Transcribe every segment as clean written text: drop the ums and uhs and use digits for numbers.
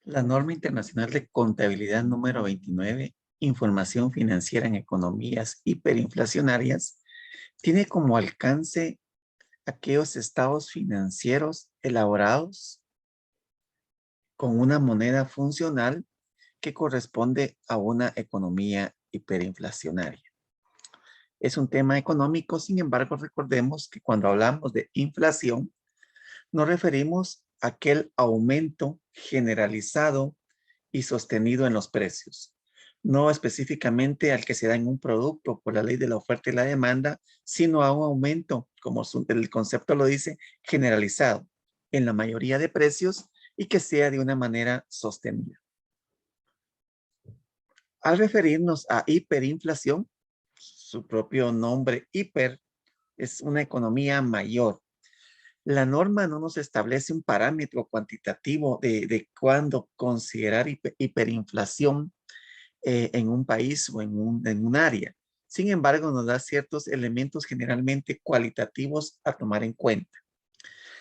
La norma internacional de contabilidad número 29, información financiera en economías hiperinflacionarias, tiene como alcance aquellos estados financieros elaborados con una moneda funcional que corresponde a una economía hiperinflacionaria. Es un tema económico, sin embargo, recordemos que cuando hablamos de inflación, nos referimos a aquel aumento generalizado y sostenido en los precios, no específicamente al que se da en un producto por la ley de la oferta y la demanda, sino a un aumento, como el concepto lo dice, generalizado en la mayoría de precios y que sea de una manera sostenida. Al referirnos a hiperinflación, su propio nombre hiper es una economía mayor. La norma no nos establece un parámetro cuantitativo de cuándo considerar hiperinflación en un país o en un área. Sin embargo, nos da ciertos elementos generalmente cualitativos a tomar en cuenta.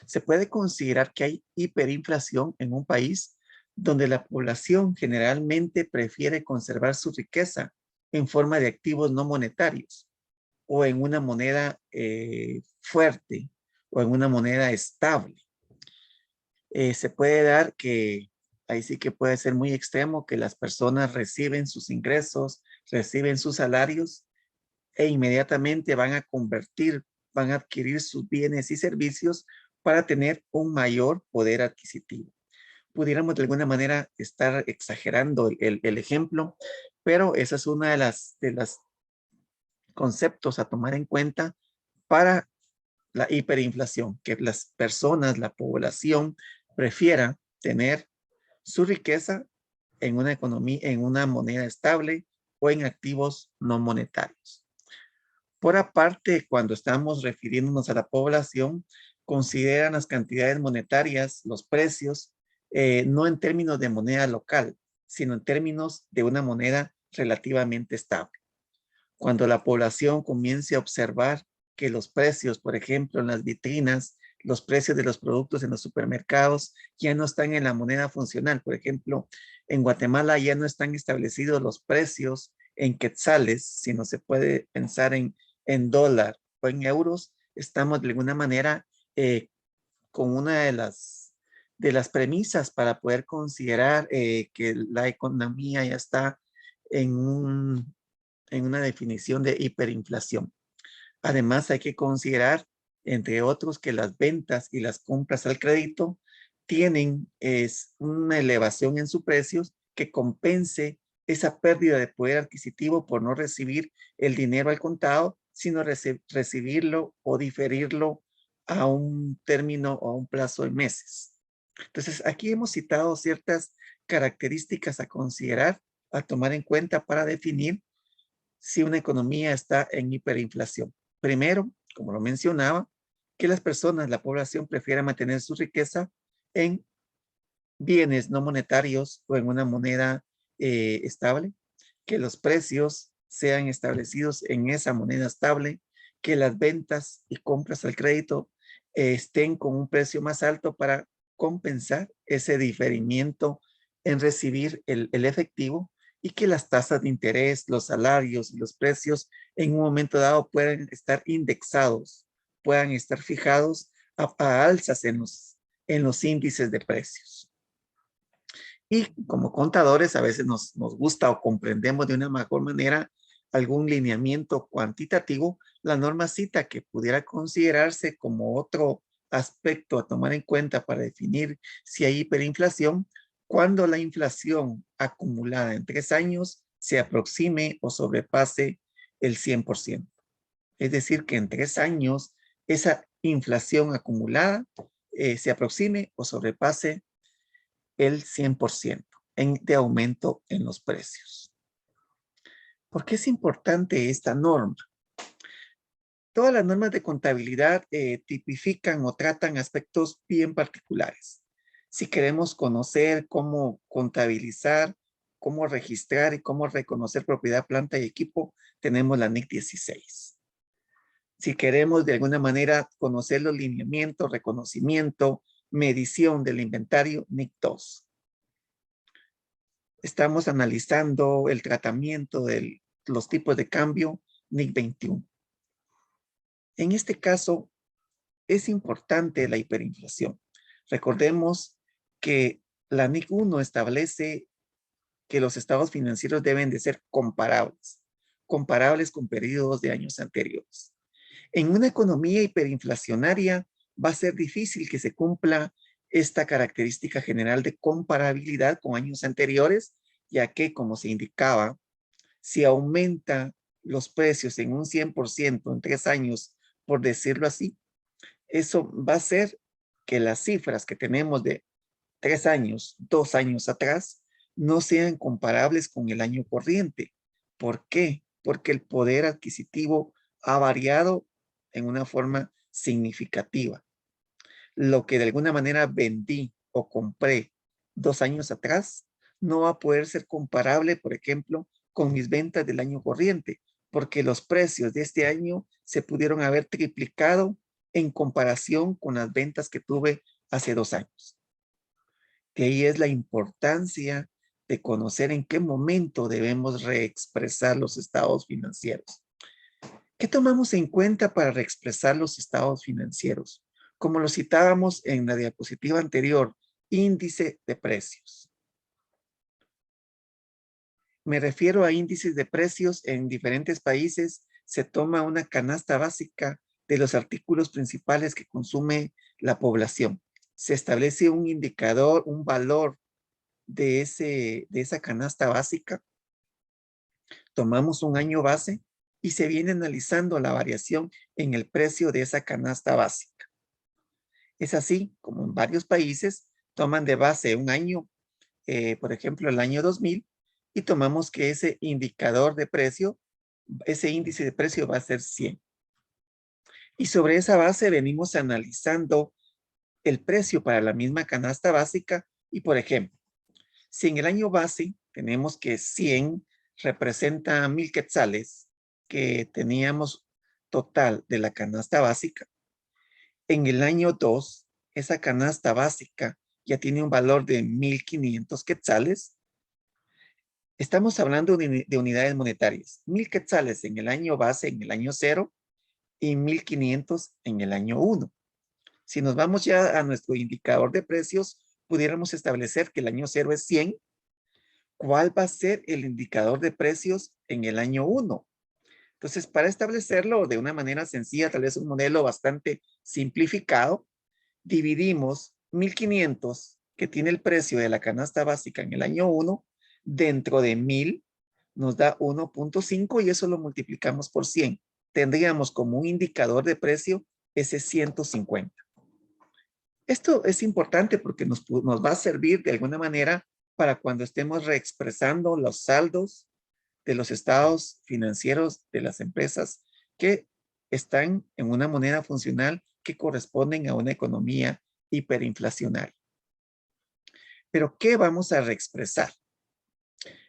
Se puede considerar que hay hiperinflación en un país donde la población generalmente prefiere conservar su riqueza en forma de activos no monetarios o en una moneda fuerte o en una moneda estable. Se puede dar que, ahí sí que puede ser muy extremo, que las personas reciben sus ingresos, reciben sus salarios e inmediatamente van a adquirir sus bienes y servicios para tener un mayor poder adquisitivo. Pudiéramos de alguna manera estar exagerando el ejemplo, pero esa es una de las conceptos a tomar en cuenta para la hiperinflación, que las personas, la población prefiera tener su riqueza en una economía, en una moneda estable o en activos no monetarios. Por aparte, cuando estamos refiriéndonos a la población, consideran las cantidades monetarias, los precios, no en términos de moneda local, sino en términos de una moneda relativamente estable. Cuando la población comience a observar que los precios, por ejemplo, en las vitrinas, los precios de los productos en los supermercados ya no están en la moneda funcional. Por ejemplo, en Guatemala ya no están establecidos los precios en quetzales, sino se puede pensar en dólar o en euros. Estamos de alguna manera con una de las premisas para poder considerar que la economía ya está en en una definición de hiperinflación. Además, hay que considerar, entre otros, que las ventas y las compras al crédito tienen una elevación en sus precios que compense esa pérdida de poder adquisitivo por no recibir el dinero al contado, sino recibirlo o diferirlo a un término o a un plazo de meses. Entonces, aquí hemos citado ciertas características a considerar, a tomar en cuenta para definir si una economía está en hiperinflación. Primero, como lo mencionaba, que las personas, la población prefiera mantener su riqueza en bienes no monetarios o en una moneda estable, que los precios sean establecidos en esa moneda estable, que las ventas y compras al crédito estén con un precio más alto para compensar ese diferimiento en recibir el efectivo y que las tasas de interés, los salarios y los precios en un momento dado puedan estar indexados, puedan estar fijados a alzas en los índices de precios. Y como contadores a veces nos gusta o comprendemos de una mejor manera algún lineamiento cuantitativo. La norma cita que pudiera considerarse como otro aspecto a tomar en cuenta para definir si hay hiperinflación cuando la inflación acumulada en 3 años se aproxime o sobrepase el 100%. Es decir, que en 3 años esa inflación acumulada se aproxime o sobrepase el 100% de aumento en los precios. ¿Por qué es importante esta norma? Todas las normas de contabilidad tipifican o tratan aspectos bien particulares. Si queremos conocer cómo contabilizar, cómo registrar y cómo reconocer propiedad, planta y equipo, tenemos la NIC 16. Si queremos de alguna manera conocer los lineamientos, reconocimiento, medición del inventario, NIC 2. Estamos analizando el tratamiento de los tipos de cambio NIC 21. En este caso, es importante la hiperinflación. Recordemos que la NIC 1 establece que los estados financieros deben de ser comparables con periodos de años anteriores. En una economía hiperinflacionaria va a ser difícil que se cumpla esta característica general de comparabilidad con años anteriores, ya que, como se indicaba, si aumenta los precios en un 100% en 3 años, por decirlo así, eso va a hacer que las cifras que tenemos de 3 años, 2 años atrás, no sean comparables con el año corriente. ¿Por qué? Porque el poder adquisitivo ha variado en una forma significativa. Lo que de alguna manera vendí o compré 2 años atrás, no va a poder ser comparable, por ejemplo, con mis ventas del año corriente, porque los precios de este año se pudieron haber triplicado en comparación con las ventas que tuve hace 2 años. De ahí es la importancia de conocer en qué momento debemos reexpresar los estados financieros. ¿Qué tomamos en cuenta para reexpresar los estados financieros? Como lo citábamos en la diapositiva anterior, índice de precios. Me refiero a índices de precios en diferentes países. Se toma una canasta básica de los artículos principales que consume la población. Se establece un indicador, un valor de esa canasta básica. Tomamos un año base y se viene analizando la variación en el precio de esa canasta básica. Es así como en varios países toman de base un año, por ejemplo, el año 2000, y tomamos que ese indicador de precio, ese índice de precio va a ser 100. Y sobre esa base venimos analizando el precio para la misma canasta básica y, por ejemplo, si en el año base tenemos que 100 representa 1000 quetzales que teníamos total de la canasta básica, en el año 2 esa canasta básica ya tiene un valor de 1500 quetzales. Estamos hablando de unidades monetarias. 1000 quetzales en el año base, en el año 0, y 1500 en el año 1. Si nos vamos ya a nuestro indicador de precios, pudiéramos establecer que el año 0 es 100. ¿Cuál va a ser el indicador de precios en el año 1? Entonces, para establecerlo de una manera sencilla, tal vez un modelo bastante simplificado, dividimos 1500 que tiene el precio de la canasta básica en el año 1 dentro de 1000, nos da 1.5 y eso lo multiplicamos por 100. Tendríamos como un indicador de precio ese 150. Esto es importante porque nos va a servir de alguna manera para cuando estemos reexpresando los saldos de los estados financieros de las empresas que están en una moneda funcional que corresponden a una economía hiperinflacionaria. Pero, ¿qué vamos a reexpresar?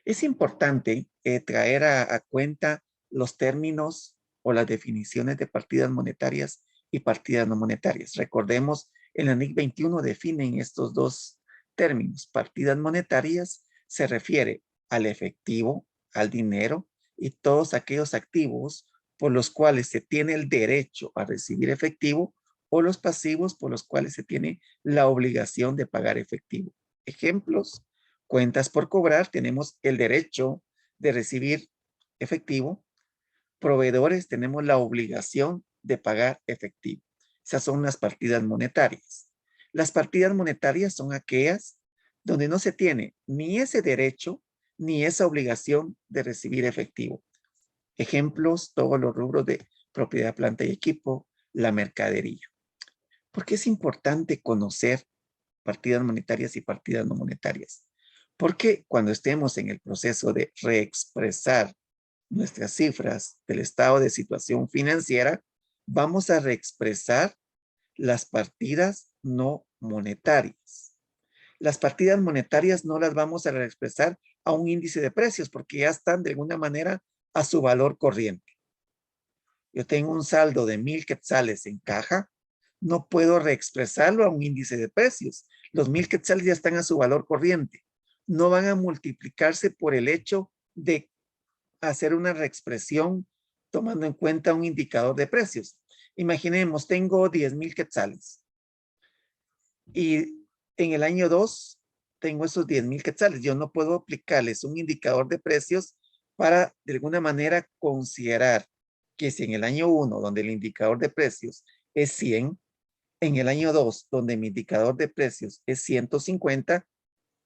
Es importante traer a cuenta los términos o las definiciones de partidas monetarias y partidas no monetarias. Recordemos, en la NIC 21 definen estos dos términos. Partidas monetarias se refiere al efectivo, al dinero y todos aquellos activos por los cuales se tiene el derecho a recibir efectivo o los pasivos por los cuales se tiene la obligación de pagar efectivo. Ejemplos: cuentas por cobrar, tenemos el derecho de recibir efectivo. Proveedores, tenemos la obligación de pagar efectivo. Esas son las partidas monetarias. Las partidas monetarias son aquellas donde no se tiene ni ese derecho ni esa obligación de recibir efectivo. Ejemplos: todos los rubros de propiedad, planta y equipo, la mercadería. ¿Por qué es importante conocer partidas monetarias y partidas no monetarias? Porque cuando estemos en el proceso de reexpresar nuestras cifras del estado de situación financiera, vamos a reexpresar las partidas no monetarias. Las partidas monetarias no las vamos a reexpresar a un índice de precios porque ya están de alguna manera a su valor corriente. Yo tengo un saldo de 1000 quetzales en caja, no puedo reexpresarlo a un índice de precios. Los 1000 quetzales ya están a su valor corriente. no van a multiplicarse por el hecho de hacer una reexpresión tomando en cuenta un indicador de precios. Imaginemos, tengo 10,000 quetzales y en el año 2 tengo esos 10,000 quetzales. Yo no puedo aplicarles un indicador de precios para de alguna manera considerar que si en el año 1, donde el indicador de precios es 100, en el año 2, donde mi indicador de precios es 150,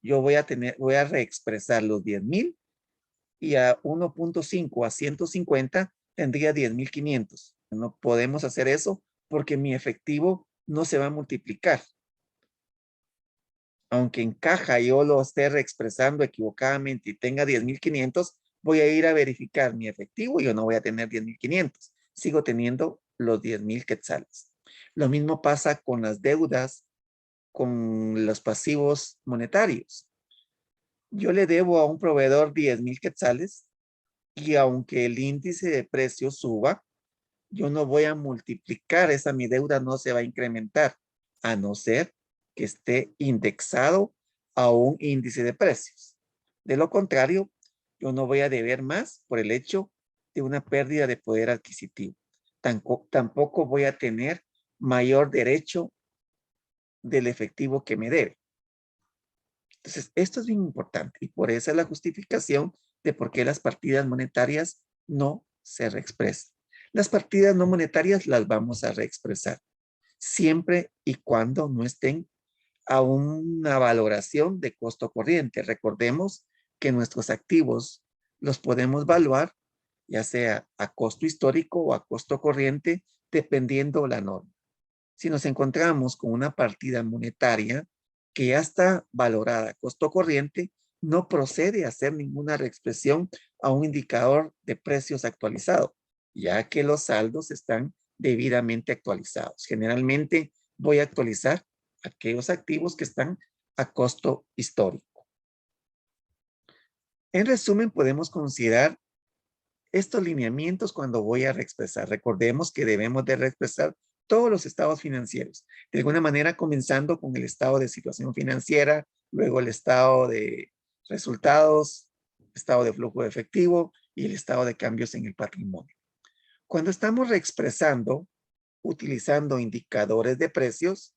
yo voy a reexpresar los 10,000 y a 1.5 a 150 tendría 10,500. No podemos hacer eso porque mi efectivo no se va a multiplicar. Aunque en caja yo lo esté reexpresando equivocadamente y tenga 10,500, voy a ir a verificar mi efectivo y yo no voy a tener 10,500. Sigo teniendo los 10,000 quetzales. Lo mismo pasa con las deudas, con los pasivos monetarios. Yo le debo a un proveedor 10,000 quetzales y aunque el índice de precios suba, yo no voy a multiplicar esa, mi deuda no se va a incrementar, a no ser que esté indexado a un índice de precios. De lo contrario, yo no voy a deber más por el hecho de una pérdida de poder adquisitivo. Tampoco voy a tener mayor derecho del efectivo que me debe. Entonces, esto es bien importante y por eso es la justificación de por qué las partidas monetarias no se reexpresan. Las partidas no monetarias las vamos a reexpresar siempre y cuando no estén a una valoración de costo corriente. Recordemos que nuestros activos los podemos evaluar ya sea a costo histórico o a costo corriente, dependiendo la norma. Si nos encontramos con una partida monetaria que ya está valorada a costo corriente, no procede a hacer ninguna reexpresión a un indicador de precios actualizado, ya que los saldos están debidamente actualizados. Generalmente voy a actualizar aquellos activos que están a costo histórico. En resumen, podemos considerar estos lineamientos cuando voy a reexpresar. Recordemos que debemos de reexpresar todos los estados financieros. De alguna manera, comenzando con el estado de situación financiera, luego el estado de resultados, estado de flujo de efectivo y el estado de cambios en el patrimonio. Cuando estamos reexpresando, utilizando indicadores de precios,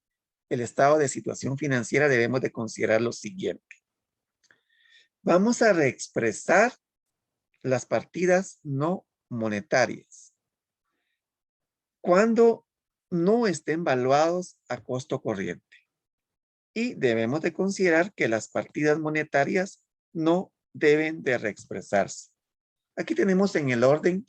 el estado de situación financiera debemos de considerar lo siguiente. Vamos a reexpresar las partidas no monetarias cuando no estén valuados a costo corriente. Y debemos de considerar que las partidas monetarias no deben de reexpresarse. Aquí tenemos en el orden,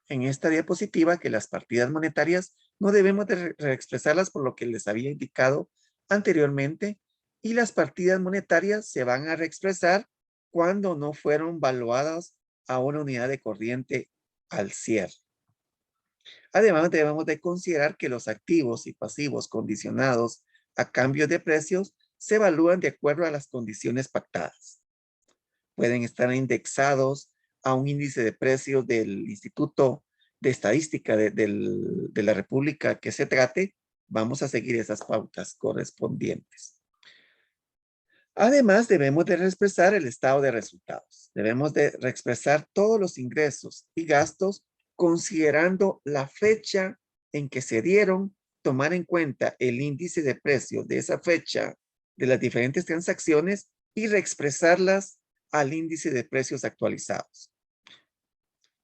en esta diapositiva, que las partidas monetarias no debemos de reexpresarlas por lo que les había indicado anteriormente, y las partidas monetarias se van a reexpresar cuando no fueron valuadas a una unidad de corriente al cierre. Además, debemos de considerar que los activos y pasivos condicionados a cambios de precios se evalúan de acuerdo a las condiciones pactadas. Pueden estar indexados a un índice de precios del Instituto de Estadística de la República que se trate. Vamos a seguir esas pautas correspondientes. Además, debemos de reexpresar el estado de resultados. Debemos de reexpresar todos los ingresos y gastos considerando la fecha en que se dieron, tomar en cuenta el índice de precios de esa fecha de las diferentes transacciones y reexpresarlas al índice de precios actualizados.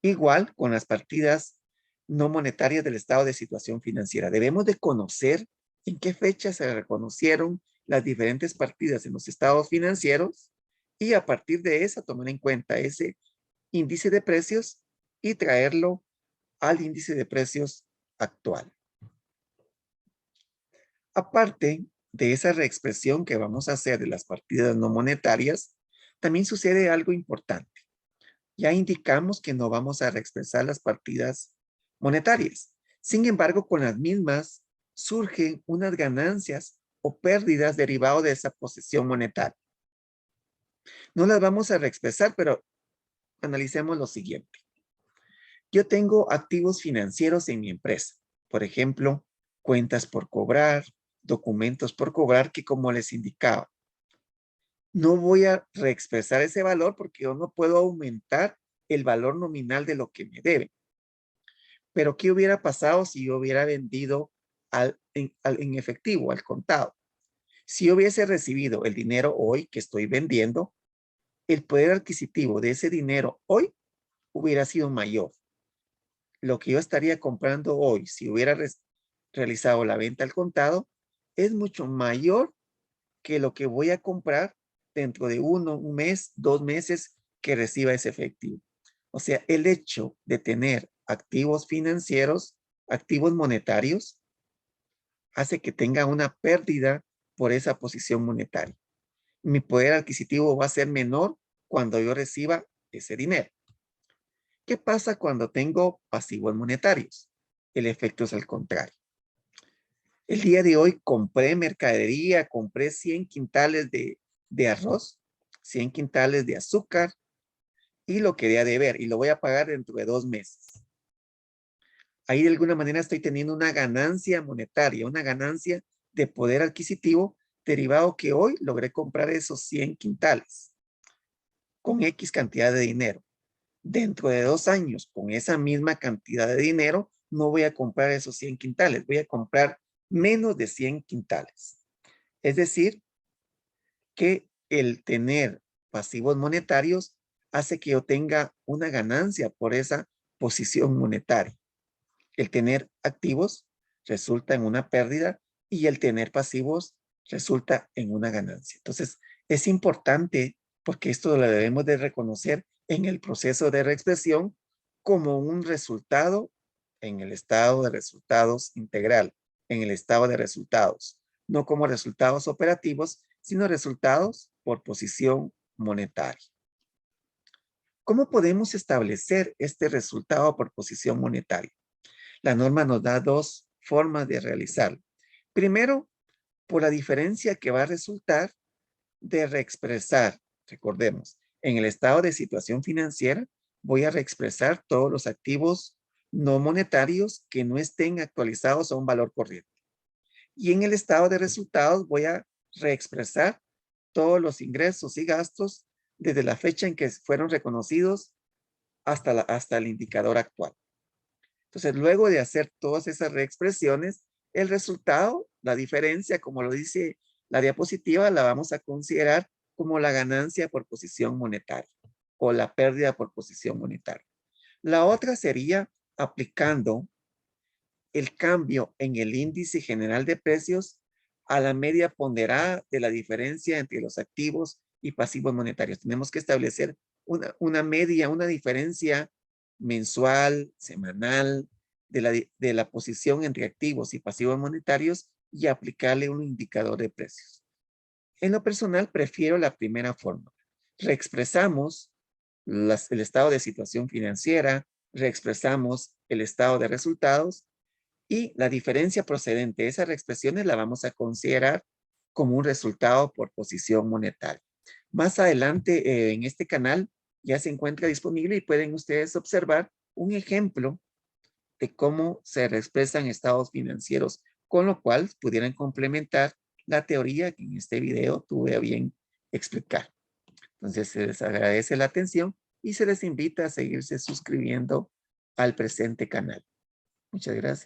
Igual con las partidas no monetarias del estado de situación financiera. Debemos de conocer en qué fecha se reconocieron las diferentes partidas en los estados financieros y a partir de esa tomar en cuenta ese índice de precios y traerlo al índice de precios actual. Aparte de esa reexpresión que vamos a hacer de las partidas no monetarias, también sucede algo importante. Ya indicamos que no vamos a reexpresar las partidas monetarias. Sin embargo, con las mismas surgen unas ganancias o pérdidas derivadas de esa posición monetaria. No las vamos a reexpresar, pero analicemos lo siguiente. Yo tengo activos financieros en mi empresa. Por ejemplo, cuentas por cobrar, documentos por cobrar, que como les indicaba, no voy a reexpresar ese valor porque yo no puedo aumentar el valor nominal de lo que me debe. Pero ¿qué hubiera pasado si yo hubiera vendido en efectivo, al contado? Si yo hubiese recibido el dinero hoy que estoy vendiendo, el poder adquisitivo de ese dinero hoy hubiera sido mayor. Lo que yo estaría comprando hoy, si hubiera realizado la venta al contado, es mucho mayor que lo que voy a comprar dentro de un mes, 2 meses que reciba ese efectivo. O sea, el hecho de tener activos financieros, activos monetarios, hace que tenga una pérdida por esa posición monetaria. Mi poder adquisitivo va a ser menor cuando yo reciba ese dinero. ¿Qué pasa cuando tengo pasivos monetarios? El efecto es al contrario. El día de hoy compré mercadería, compré 100 quintales de arroz, 100 quintales de azúcar y lo quería deber y lo voy a pagar dentro de 2 meses. Ahí de alguna manera estoy teniendo una ganancia monetaria, una ganancia de poder adquisitivo derivado que hoy logré comprar esos 100 quintales con X cantidad de dinero. Dentro de 2 años, con esa misma cantidad de dinero, no voy a comprar esos 100 quintales, voy a comprar menos de 100 quintales. Es decir, que el tener pasivos monetarios hace que yo tenga una ganancia por esa posición monetaria. El tener activos resulta en una pérdida y el tener pasivos resulta en una ganancia. Entonces, es importante porque esto lo debemos de reconocer en el proceso de reexpresión como un resultado en el estado de resultados integral, en el estado de resultados, no como resultados operativos, sino resultados por posición monetaria. ¿Cómo podemos establecer este resultado por posición monetaria? La norma nos da dos formas de realizarlo. Primero, por la diferencia que va a resultar de reexpresar, recordemos, en el estado de situación financiera, voy a reexpresar todos los activos no monetarios que no estén actualizados a un valor corriente. Y en el estado de resultados voy a reexpresar todos los ingresos y gastos desde la fecha en que fueron reconocidos hasta el indicador actual. Entonces, luego de hacer todas esas reexpresiones, el resultado, la diferencia, como lo dice la diapositiva, la vamos a considerar como la ganancia por posición monetaria o la pérdida por posición monetaria. La otra sería aplicando el cambio en el índice general de precios a la media ponderada de la diferencia entre los activos y pasivos monetarios. Tenemos que establecer una media, una diferencia mensual, semanal, de la posición entre activos y pasivos monetarios y aplicarle un indicador de precios. En lo personal, prefiero la primera forma. Reexpresamos el estado de situación financiera, reexpresamos el estado de resultados y la diferencia procedente de esas reexpresiones la vamos a considerar como un resultado por posición monetaria. Más adelante en este canal ya se encuentra disponible y pueden ustedes observar un ejemplo de cómo se expresan estados financieros, con lo cual pudieran complementar la teoría que en este video tuve a bien explicar. Entonces se les agradece la atención y se les invita a seguirse suscribiendo al presente canal. Muchas gracias.